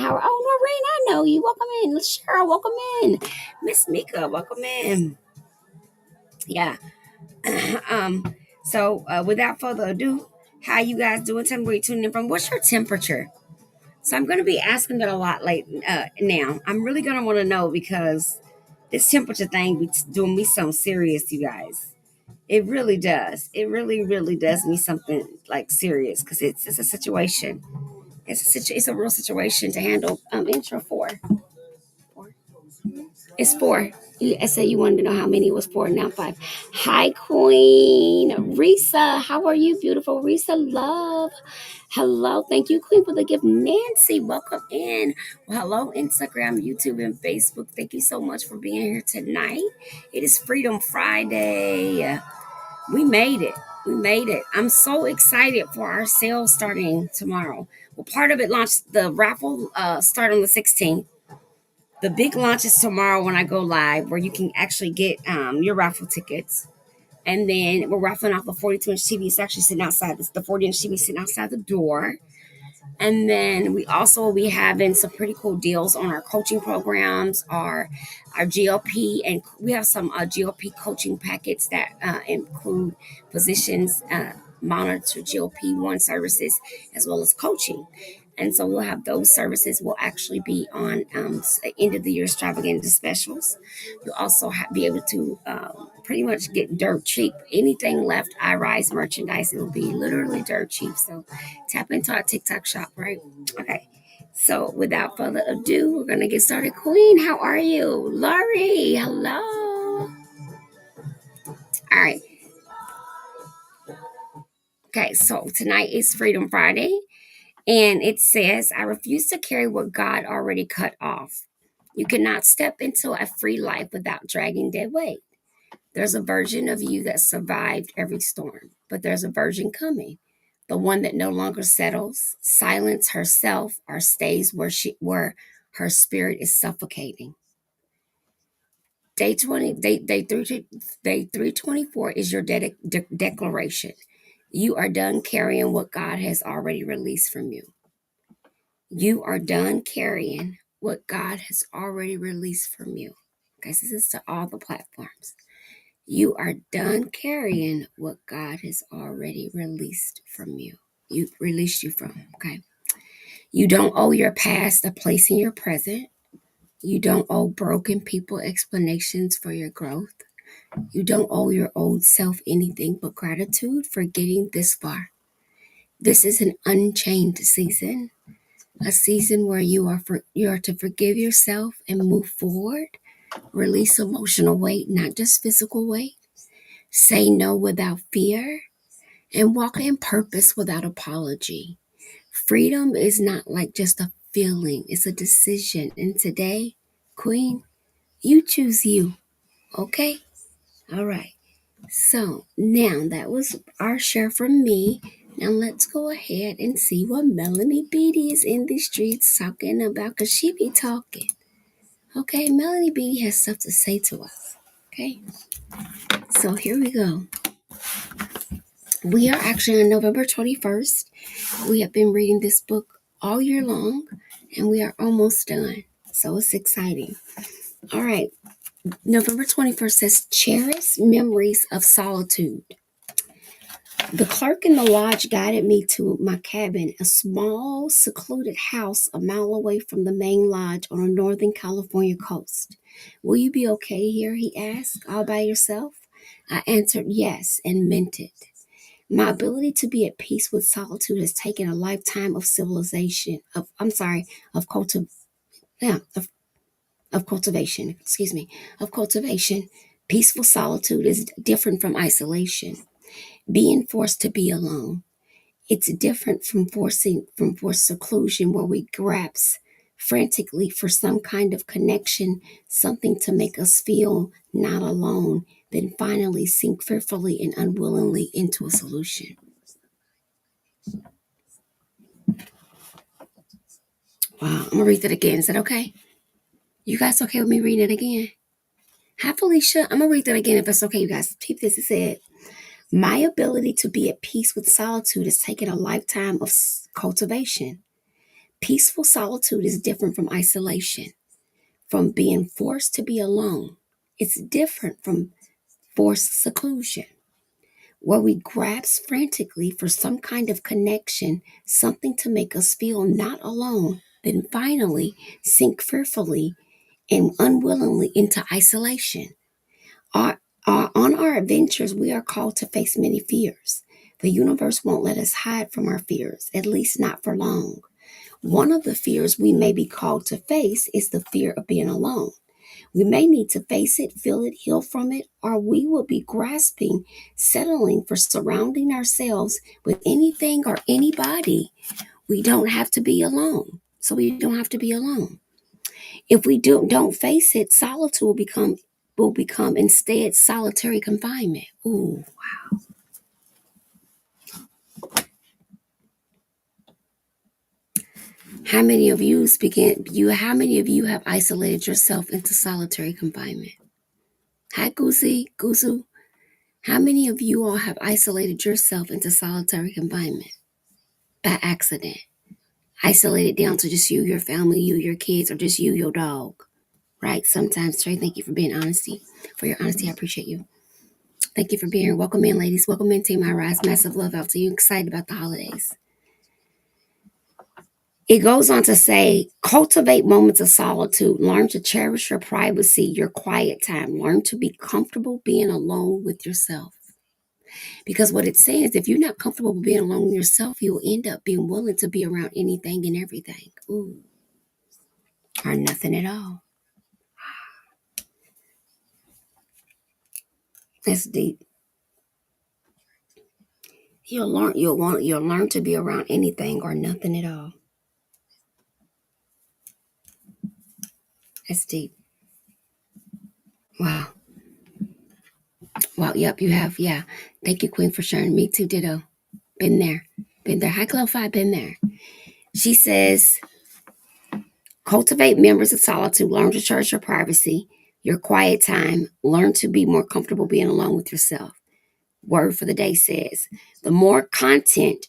How? Oh, Noreen, I know you. Welcome in. Cheryl, welcome in. Miss Mika, welcome in. Yeah. um. So, without further ado, how you guys doing? Tell me where you're tuning in from. What's your temperature? So I'm going to be asking that a lot now. I'm really going to want to know because this temperature thing be doing me something serious, you guys. It really does. It really, really does me something like serious because it's a situation. It's a real situation to handle. Intro four. It's four. I said you wanted to know how many it was four. Now five. Hi, Queen Risa. How are you, beautiful Risa? Love. Hello. Thank you, Queen, for the gift. Nancy, welcome in. Well, hello, Instagram, YouTube, and Facebook. Thank you so much for being here tonight. It is Freedom Friday. We made it. We made it. I'm so excited for our sale starting tomorrow. Well, part of it launched the raffle start on the 16th. The big launch is tomorrow when I go live, where you can actually get your raffle tickets. And then we're raffling off a 42-inch TV. It's actually sitting outside. It's the 40-inch TV sitting outside the door. And then we also will be having some pretty cool deals on our coaching programs, our GLP, and we have some GLP coaching packets that include physicians monitor GLP-1 services as well as coaching. And so we'll have those services will actually be on end of the year extravaganza specials. You'll also be able to pretty much get dirt cheap. Anything left iRise merchandise, it will be literally dirt cheap. So tap into our TikTok shop, right? Okay. So without further ado, we're gonna get started. Queen, how are you? Laurie, hello. All right. Okay, so tonight is Freedom Friday. And it says, I refuse to carry what God already cut off. You cannot step into a free life without dragging dead weight. There's a version of you that survived every storm, but there's a version coming. The one that no longer settles, silence herself, or stays where her spirit is suffocating. Day 20, day 324 is your declaration. You are done carrying what God has already released from you. You are done carrying what God has already released from you. Okay, so this is to all the platforms. You are done carrying what God has already released from you. You released you from, okay? You don't owe your past a place in your present. You don't owe broken people explanations for your growth. You don't owe your old self anything but gratitude for getting this far. This is an unchained season. A season where you are to forgive yourself and move forward, release emotional weight, not just physical weight, say no without fear, and walk in purpose without apology. Freedom is not like just a feeling, it's a decision. And today, Queen, you choose you, okay? All right. So now that was our share from me. Now let's go ahead and see what Melanie Beatty is in the streets talking about, because she be talking. Okay, Melanie Beatty has stuff to say to us. Okay, so here we go. We are actually on November 21st. We have been reading this book all year long, and we are almost done. So it's exciting. All right, November 21st says, Cherish Memories of Solitude. The clerk in the lodge guided me to my cabin, a small, secluded house a mile away from the main lodge on the northern California coast. Will you be okay here? He asked. All by yourself? I answered yes and meant it. My ability to be at peace with solitude has taken a lifetime of civilization, of cultiv- yeah, of cultivation, of cultivation. Peaceful solitude is different from isolation, being forced to be alone. It's different from forced seclusion where we grasp frantically for some kind of connection, something to make us feel not alone, then finally sink fearfully and unwillingly into a solution. Wow, I'm gonna read that again. Is that okay? You guys okay with me reading it again? Hi, Felicia. I'm gonna read that again if it's okay, you guys. Keep this. It said, my ability to be at peace with solitude has taken a lifetime of cultivation. Peaceful solitude is different from isolation, from being forced to be alone. It's different from forced seclusion, where we grasp frantically for some kind of connection, something to make us feel not alone, then finally sink fearfully and unwillingly into isolation. Our, on our adventures, we are called to face many fears. The universe won't let us hide from our fears, at least not for long. One of the fears we may be called to face is the fear of being alone. We may need to face it, feel it, heal from it, or we will be grasping, settling for surrounding ourselves with anything or anybody. We don't have to be alone. So we don't have to be alone. If we don't face it, solitude will become instead solitary confinement. Ooh. How many of you have isolated yourself into solitary confinement? Hi Guzu. How many of you all have isolated yourself into solitary confinement by accident? Isolated down to just you, your family, you, your kids, or just you, your dog. Right? Sometimes, Trey, thank you for being honesty. For your honesty, I appreciate you. Thank you for being here. Welcome in, ladies. Welcome in, Team I Rise. Massive love out to you. Excited about the holidays. It goes on to say, cultivate moments of solitude. Learn to cherish your privacy, your quiet time. Learn to be comfortable being alone with yourself. Because what it's saying is if you're not comfortable being alone with yourself, you'll end up being willing to be around anything and everything. Ooh. Or nothing at all. That's deep. You'll learn to be around anything or nothing at all. That's deep. Wow. Wow, yep, you have. Yeah. Thank you, Queen, for sharing. Me too, ditto. Been there. Been there. High Club 5, been there. She says, cultivate members of solitude. Learn to cherish your privacy, your quiet time. Learn to be more comfortable being alone with yourself. Word for the day says, the more content,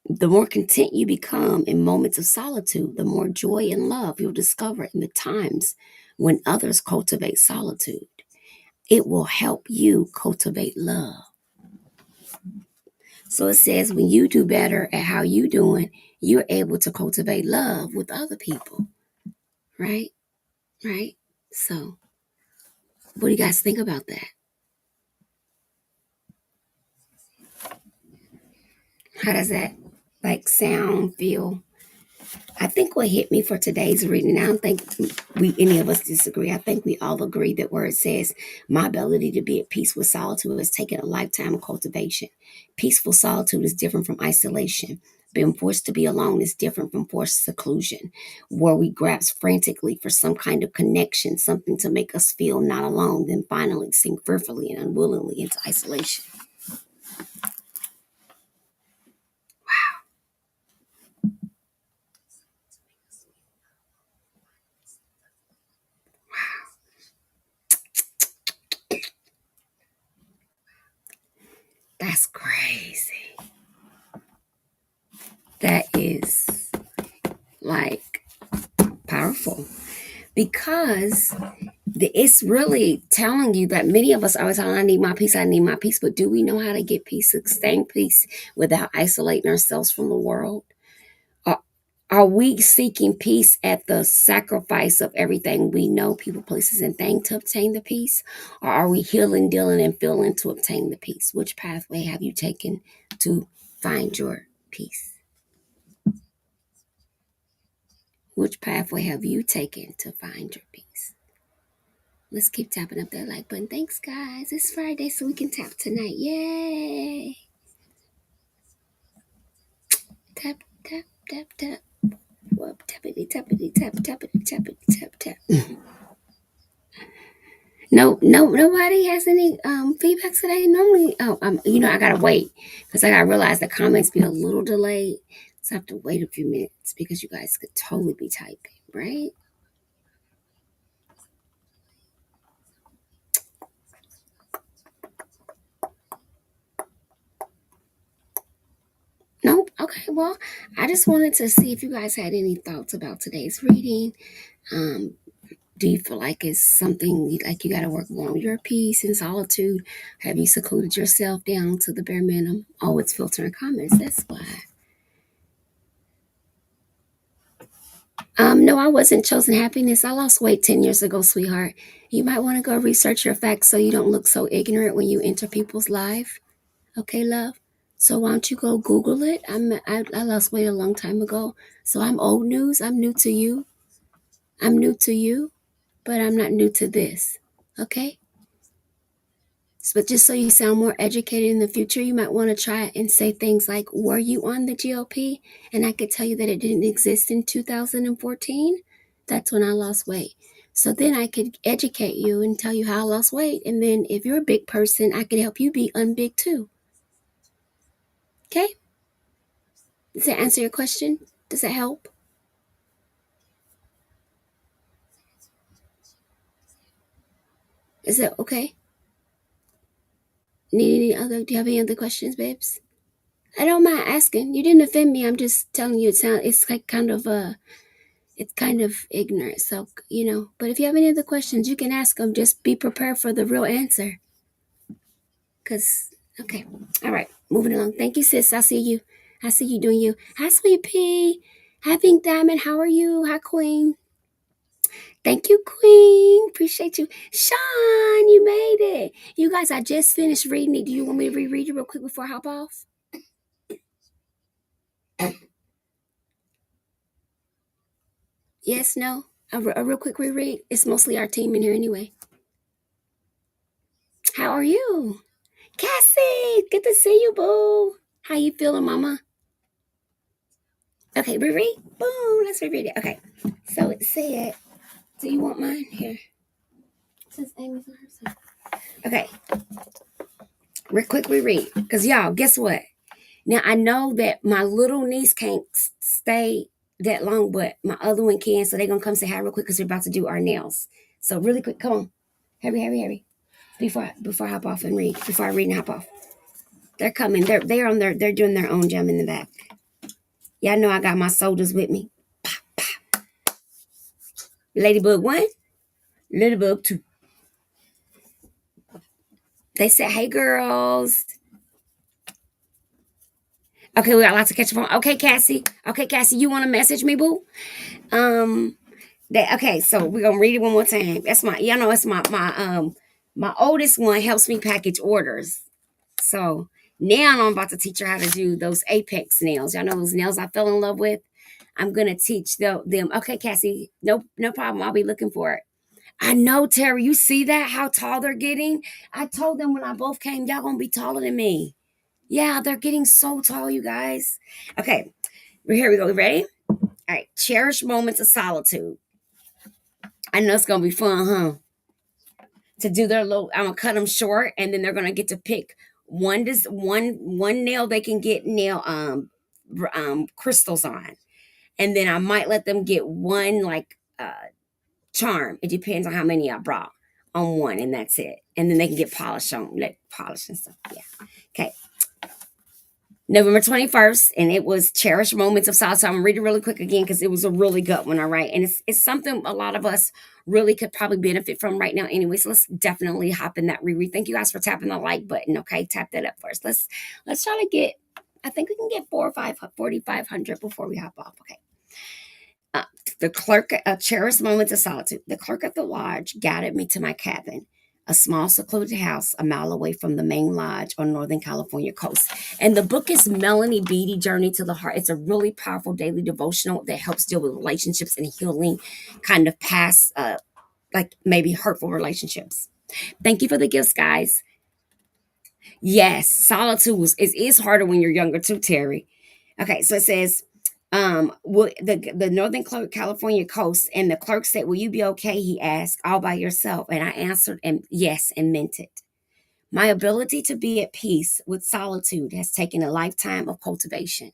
the more content you become in moments of solitude, the more joy and love you'll discover in the times when others cultivate solitude. It will help you cultivate love. So it says when you do better at how you doing, you're able to cultivate love with other people. Right? Right? So what do you guys think about that? How does that sound, feel? I think what hit me for today's reading, I don't think any of us disagree. I think we all agree that where it says, my ability to be at peace with solitude has taken a lifetime of cultivation. Peaceful solitude is different from isolation. Being forced to be alone is different from forced seclusion, where we grasp frantically for some kind of connection, something to make us feel not alone, then finally sink fearfully and unwillingly into isolation. That's crazy. That is powerful because it's really telling you that many of us always say, I need my peace, I need my peace. But do we know how to get peace, sustain peace without isolating ourselves from the world? Are we seeking peace at the sacrifice of everything we know, people, places, and things to obtain the peace? Or are we healing, dealing, and feeling to obtain the peace? Which pathway have you taken to find your peace? Which pathway have you taken to find your peace? Let's keep tapping up that like button. Thanks, guys. It's Friday, so we can tap tonight. Yay! Tap, tap, tap, tap. Whoop, tappity, tappity, tap, tappity, tappity, tap, tap. No, nobody has any feedback today. Normally, I gotta wait because I gotta realize the comments be a little delayed, so I have to wait a few minutes because you guys could totally be typing, right? Nope. Okay. Well, I just wanted to see if you guys had any thoughts about today's reading. Um, do you feel like it's something like you got to work on your peace and solitude? Have you secluded yourself down to the bare minimum? Oh, it's filtering comments. That's why. No, I wasn't chosen happiness. I lost weight 10 years ago, sweetheart. You might want to go research your facts so you don't look so ignorant when you enter people's life. Okay, love? So why don't you go Google it? I lost weight a long time ago. So I'm old news. I'm new to you. I'm new to you, but I'm not new to this. Okay? But just so you sound more educated in the future, you might want to try and say things like, were you on the GOP? And I could tell you that it didn't exist in 2014. That's when I lost weight. So then I could educate you and tell you how I lost weight. And then if you're a big person, I could help you be unbig too. Okay? Does that answer your question? Does that help? Is that okay? Do you have any other questions, babes? I don't mind asking. You didn't offend me. I'm just telling you it's like it's kind of ignorant. So, but if you have any other questions, you can ask them. Just be prepared for the real answer. Okay. All right. Moving along. Thank you, sis. I see you. I see you doing you. Hi, sweet pea. Hi, Pink Diamond. How are you? Hi, Queen. Thank you, Queen. Appreciate you. Sean, you made it. You guys, I just finished reading it. Do you want me to reread it real quick before I hop off? Yes, no? A real quick reread? It's mostly our team in here anyway. How are you? Cassie, good to see you, boo. How you feeling, mama? Okay, reread. Boom, let's reread it. Okay, so it said, do you want mine? Here. It says Amy's on her side. Okay, real quick reread. Because y'all, guess what? Now, I know that my little niece can't stay that long, but my other one can, so they're going to come say hi real quick because we're about to do our nails. So really quick, come on. Hurry. Before I hop off and read. Before I read and hop off. They're coming. They're doing their own jam in the back. Y'all know I got my soldiers with me. Ladybug 1, Ladybug 2. They said, hey, girls. Okay, we got lots to catch up on. Okay, Cassie, you want to message me, boo? Okay, so we're going to read it one more time. That's it's my oldest one helps me package orders. So now I'm about to teach her how to do those Apex nails. Y'all know those nails I fell in love with? I'm going to teach them. Okay, Cassie, no problem. I'll be looking for it. I know, Terry. You see that? How tall they're getting? I told them when I both came, y'all gonna be taller than me. Yeah, they're getting so tall, you guys. Okay, here we go. You ready? All right. Cherish moments of solitude. I know it's gonna be fun, huh? To do their little, I'm gonna cut them short, and then they're gonna get to pick one nail they can get nail crystals on, and then I might let them get one like charm. It depends on how many I brought on one, and that's it. And then they can get polish on, like polish and stuff. Yeah. Okay. November 21st, and it was Cherished Moments of Solitude. I'm gonna read it really quick again because it was a really good one, all right? And it's something a lot of us really could probably benefit from right now anyway. So let's definitely hop in that reread. Thank you guys for tapping the like button. Okay, tap that up first. Let's try to get, I think we can get 4,500 before we hop off. Okay. Uh, the clerk, cherished moments of solitude. The clerk at the lodge guided me to my cabin, a small secluded house a mile away from the main lodge on Northern California coast. And the book is Melanie Beattie, Journey to the Heart. It's a really powerful daily devotional that helps deal with relationships and healing kind of past, like maybe hurtful relationships. Thank you for the gifts, guys. Yes, solitude is harder when you're younger too, Terry. Okay, so it says, the Northern California coast, and the clerk said, "Will you be okay?" He asked, "All by yourself?" And I answered, and yes, and meant it. My ability to be at peace with solitude has taken a lifetime of cultivation.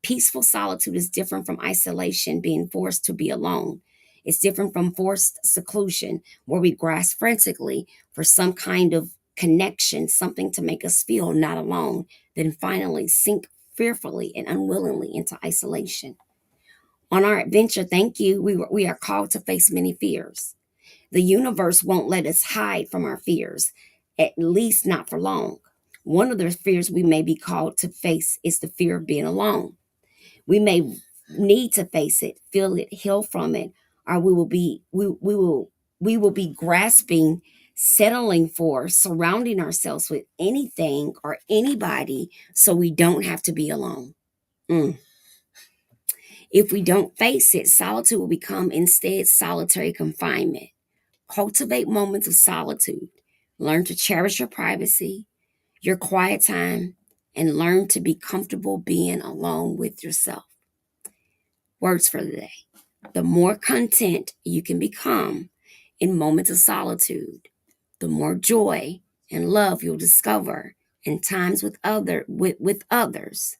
Peaceful solitude is different from isolation, being forced to be alone. It's different from forced seclusion, where we grasp frantically for some kind of connection, something to make us feel not alone, then finally sink fearfully and unwillingly into isolation. On our adventure, thank you, we are called to face many fears. The universe won't let us hide from our fears, at least not for long. One of the fears we may be called to face is the fear of being alone. We may need to face it, feel it, heal from it, or we will be grasping, settling for, surrounding ourselves with anything or anybody so we don't have to be alone. Mm. If we don't face it, solitude will become instead solitary confinement. Cultivate moments of solitude. Learn to cherish your privacy, your quiet time, and learn to be comfortable being alone with yourself. Words for the day. The more content you can become in moments of solitude, the more joy and love you'll discover in times with others.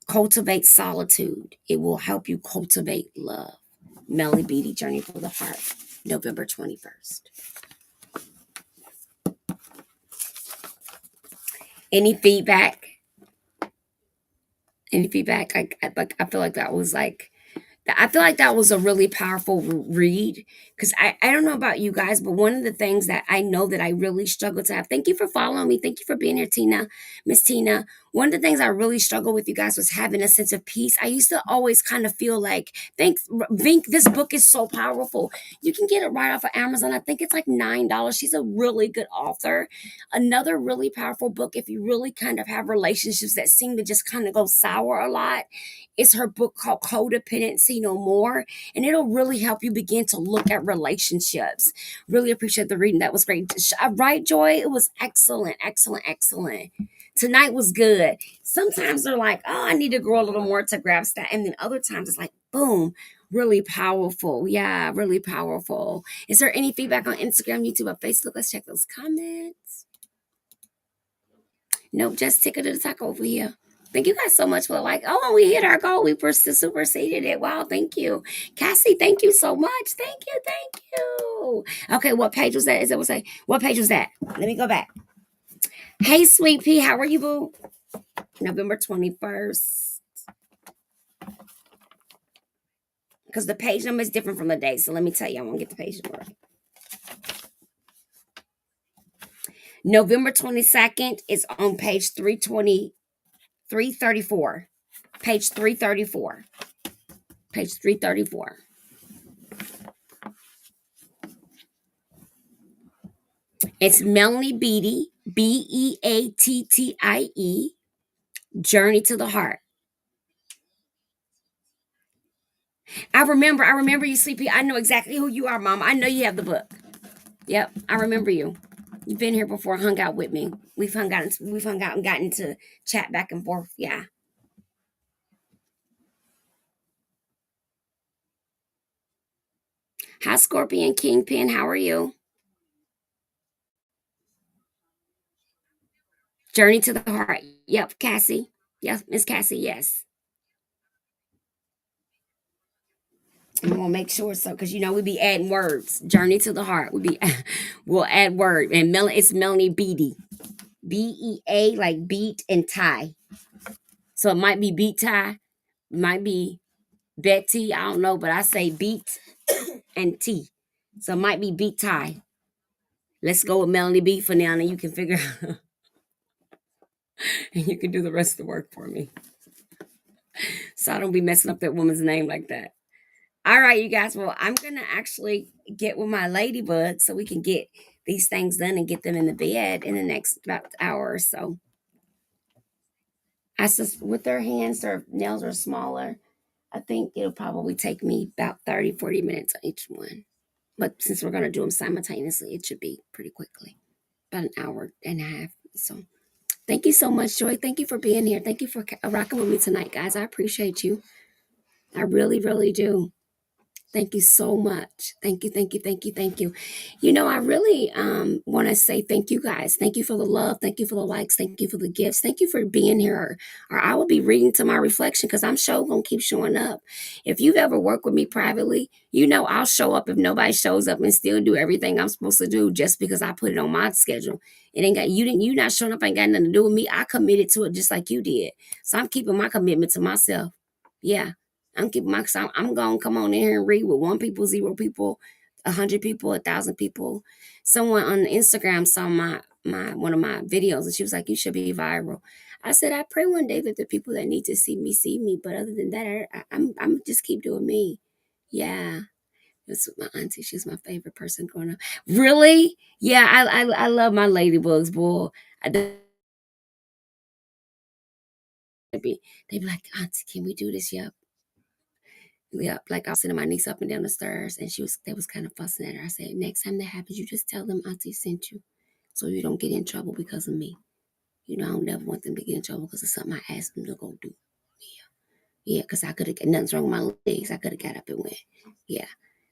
Cultivate solitude. It will help you cultivate love. Melanie Beattie, Journey for the Heart, November 21st. Any feedback? Any feedback? I feel like that was like I feel like that was a really powerful read because I don't know about you guys, but one of the things that I know that I really struggle to have. Thank you for following me. Thank you for being here, Tina, Miss Tina. One of the things I really struggle with you guys was having a sense of peace. I used to always kind of feel like, thanks, Vink, this book is so powerful. You can get it right off of Amazon. I think it's like $9. She's a really good author. Another really powerful book, if you really kind of have relationships that seem to just kind of go sour a lot, is her book called Codependency No More. And it'll really help you begin to look at relationships. Really appreciate the reading. That was great. Right, Joy? It was excellent, excellent, excellent. Tonight was good. Sometimes they're like, oh, I need to grow a little more to grasp that. And then other times it's like, boom, really powerful. Yeah, really powerful. Is there any feedback on Instagram, YouTube, or Facebook? Let's check those comments. Nope, just ticket to the taco over here. Thank you guys so much for like, oh, we hit our goal. We superseded it. Wow, thank you. Cassie, thank you so much. Thank you, thank you. Okay, what page was that? Is that what say? What page was that? Let me go back. Hey, Sweet Pea, how are you, boo? November 21st. Because the page number is different from the date. So let me tell you, I want to get the page number right. November 22nd is on page 320, 334. Page 334. Page 334. It's Melanie Beattie, Beattie, Journey to the Heart. I remember you, Sleepy. I know exactly who you are, Mom. I know you have the book. Yep, I remember you. You've been here before, hung out with me. We've hung out and gotten to chat back and forth. Yeah. Hi, Scorpion Kingpin. How are you? Journey to the Heart. Yep, Cassie. Yes, Miss Cassie, yes. And we'll make sure so, because we be adding words. Journey to the Heart. We'll add word. And it's Melanie Beattie. BEA, like beat and tie. So it might be beat tie, might be Betty. I don't know, but I say beat and T. So it might be beat tie. Let's go with Melanie B for now, and you can figure out and you can do the rest of the work for me. So I don't be messing up that woman's name like that. All right, you guys. Well, I'm gonna actually get with my ladybug so we can get these things done and get them in the bed in the next about hour or so. I just with their hands, their nails are smaller. I think it'll probably take me about 30, 40 minutes on each one. But since we're gonna do them simultaneously, it should be pretty quickly. About an hour and a half. So thank you so much, Joy. Thank you for being here. Thank you for rocking with me tonight, guys. I appreciate you. I really, really do. Thank you so much. Thank you, thank you, thank you, thank you. You know, I really want to say thank you guys. Thank you for the love. Thank you for the likes. Thank you for the gifts. Thank you for being here. Or I will be reading to my reflection because I'm sure gonna keep showing up. If you've ever worked with me privately, you know I'll show up if nobody shows up and still do everything I'm supposed to do just because I put it on my schedule. It ain't got you not showing up ain't got nothing to do with me. I committed to it just like you did. So I'm keeping my commitment to myself. Yeah. I'm keeping my. I'm gonna come on in here and read with 1 people, 0 people, 100 people, 1,000 people. Someone on Instagram saw my one of my videos and she was like, "You should be viral." I said, "I pray one day that the people that need to see me." But other than that, I'm just keep doing me. Yeah, this was my auntie. She's my favorite person growing up. Really? Yeah, I love my ladybugs, boy. They be like, "Auntie, can we do this?" Yep. Yeah, like I was sending my niece up and down the stairs, and they was kind of fussing at her. I said, "Next time that happens, you just tell them Auntie sent you, so you don't get in trouble because of me. You know, I don't never want them to get in trouble because of something I asked them to go do. Yeah, because I could have nothing's wrong with my legs. I could have got up and went. Yeah."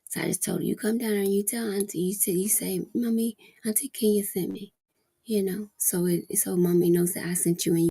So I just told her, "You come down and you tell Auntie. You say, Mommy, Auntie, can you send me? You know, so Mommy knows that I sent you and